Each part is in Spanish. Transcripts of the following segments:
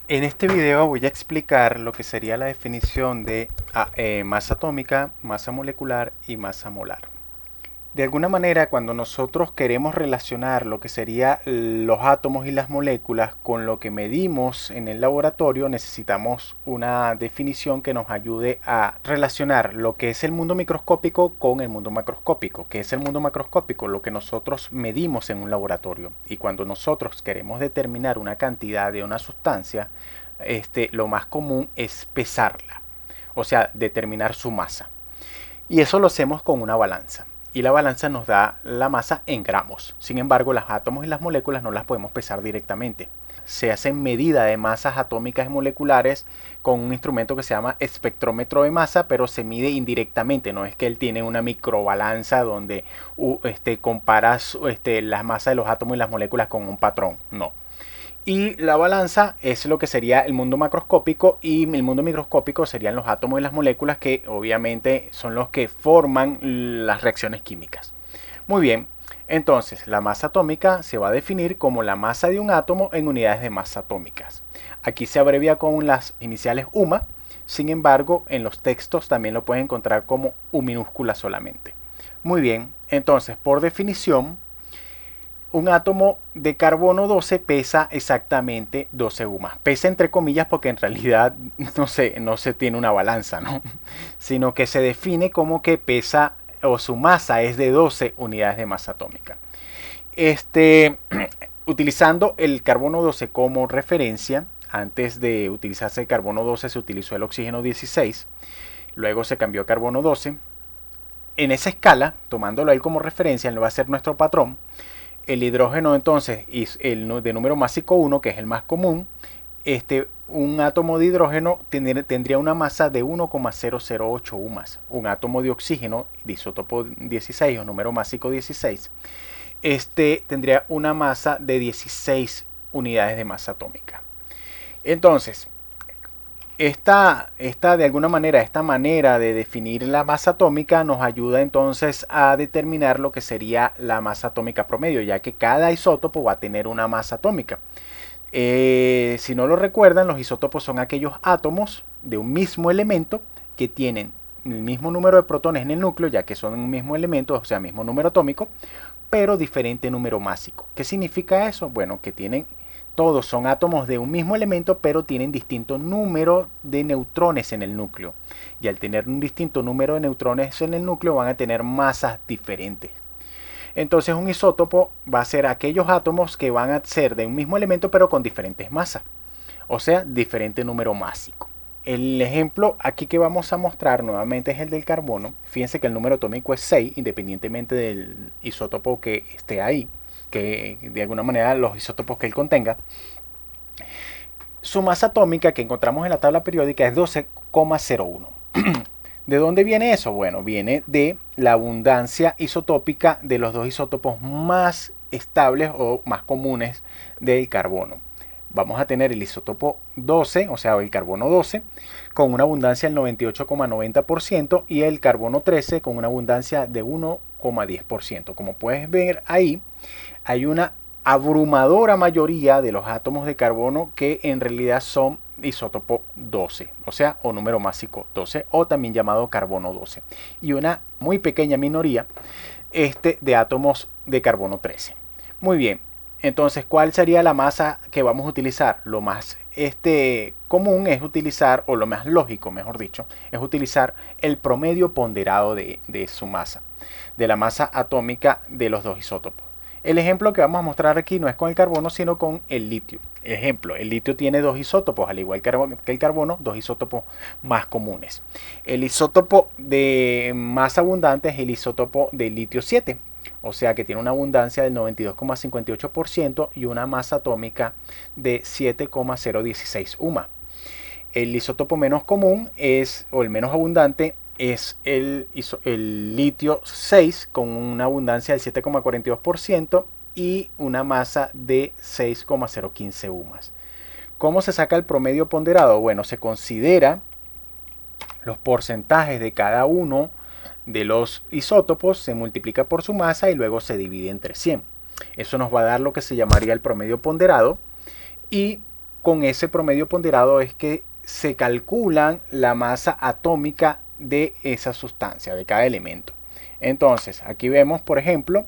En este video voy a explicar lo que sería la definición de masa atómica, masa molecular y masa molar. De alguna manera, cuando nosotros queremos relacionar lo que serían los átomos y las moléculas con lo que medimos en el laboratorio, necesitamos una definición que nos ayude a relacionar lo que es el mundo microscópico con el mundo macroscópico. ¿Qué es el mundo macroscópico? Lo que nosotros medimos en un laboratorio. Y cuando nosotros queremos determinar una cantidad de una sustancia, lo más común es pesarla, o sea, determinar su masa. Y eso lo hacemos con una balanza. Y la balanza nos da la masa en gramos. Sin embargo, los átomos y las moléculas no las podemos pesar directamente. Se hacen medida de masas atómicas y moleculares con un instrumento que se llama espectrómetro de masa, pero se mide indirectamente. No es que él tiene una microbalanza donde comparas las masas de los átomos y las moléculas con un patrón. No. Y la balanza es lo que sería el mundo macroscópico, y el mundo microscópico serían los átomos y las moléculas, que obviamente son los que forman las reacciones químicas. Muy bien, entonces la masa atómica se va a definir como la masa de un átomo en unidades de masa atómicas. Aquí se abrevia con las iniciales UMA, sin embargo en los textos también lo pueden encontrar como U minúscula solamente. Muy bien, entonces por definición, un átomo de carbono 12 pesa exactamente 12 UMAS. Pesa entre comillas porque en realidad no se tiene una balanza, ¿no? Sino que se define como que pesa, o su masa es de 12 unidades de masa atómica. Utilizando el carbono 12 como referencia, antes de utilizarse el carbono 12 se utilizó el oxígeno 16, luego se cambió a carbono 12. En esa escala, tomándolo él como referencia, él va a ser nuestro patrón. El hidrógeno entonces el de número másico 1, que es el más común, un átomo de hidrógeno tendría una masa de 1,008 UMAS. Un átomo de oxígeno de isótopo 16 o número másico 16, tendría una masa de 16 unidades de masa atómica. Entonces, de alguna manera, esta manera de definir la masa atómica nos ayuda entonces a determinar lo que sería la masa atómica promedio, ya que cada isótopo va a tener una masa atómica. Si no lo recuerdan, los isótopos son aquellos átomos de un mismo elemento que tienen el mismo número de protones en el núcleo, ya que son un mismo elemento, o sea, mismo número atómico, pero diferente número másico. ¿Qué significa eso? Bueno, que todos son átomos de un mismo elemento, pero tienen distinto número de neutrones en el núcleo. Y al tener un distinto número de neutrones en el núcleo, van a tener masas diferentes. Entonces, un isótopo va a ser aquellos átomos que van a ser de un mismo elemento, pero con diferentes masas. O sea, diferente número másico. El ejemplo aquí que vamos a mostrar nuevamente es el del carbono. Fíjense que el número atómico es 6, independientemente del isótopo que esté ahí, que de alguna manera los isótopos que él contenga. Su masa atómica que encontramos en la tabla periódica es 12,01. ¿De dónde viene eso? Bueno, viene de la abundancia isotópica de los dos isótopos más estables o más comunes del carbono. Vamos a tener el isótopo 12, o sea, el carbono 12, con una abundancia del 98,90%, y el carbono 13 con una abundancia de 1,10%. Como puedes ver ahí, hay una abrumadora mayoría de los átomos de carbono que en realidad son isótopo 12, o sea, o número másico 12, o también llamado carbono 12, y una muy pequeña minoría de átomos de carbono 13. Muy bien, entonces, ¿cuál sería la masa que vamos a utilizar? Lo más común es utilizar, o lo más lógico, mejor dicho, es utilizar el promedio ponderado de su masa, de la masa atómica de los dos isótopos. El ejemplo que vamos a mostrar aquí no es con el carbono, sino con el litio. Ejemplo, el litio tiene dos isótopos, al igual que el carbono, dos isótopos más comunes. El isótopo de más abundante es el isótopo de litio 7, o sea que tiene una abundancia del 92,58% y una masa atómica de 7,016 UMA. El isótopo menos común o el menos abundante es el litio 6, con una abundancia del 7,42% y una masa de 6,015 UMAS. ¿Cómo se saca el promedio ponderado? Bueno, se considera los porcentajes de cada uno de los isótopos, se multiplica por su masa y luego se divide entre 100. Eso nos va a dar lo que se llamaría el promedio ponderado, y con ese promedio ponderado es que se calculan la masa atómica de esa sustancia, de cada elemento. Entonces, aquí vemos, por ejemplo,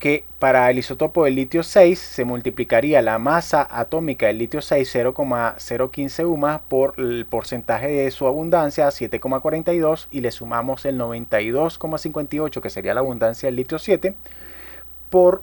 que para el isótopo del litio 6 se multiplicaría la masa atómica del litio 6 0,015 UMAS por el porcentaje de su abundancia 7,42 y le sumamos el 92,58 que sería la abundancia del litio 7 por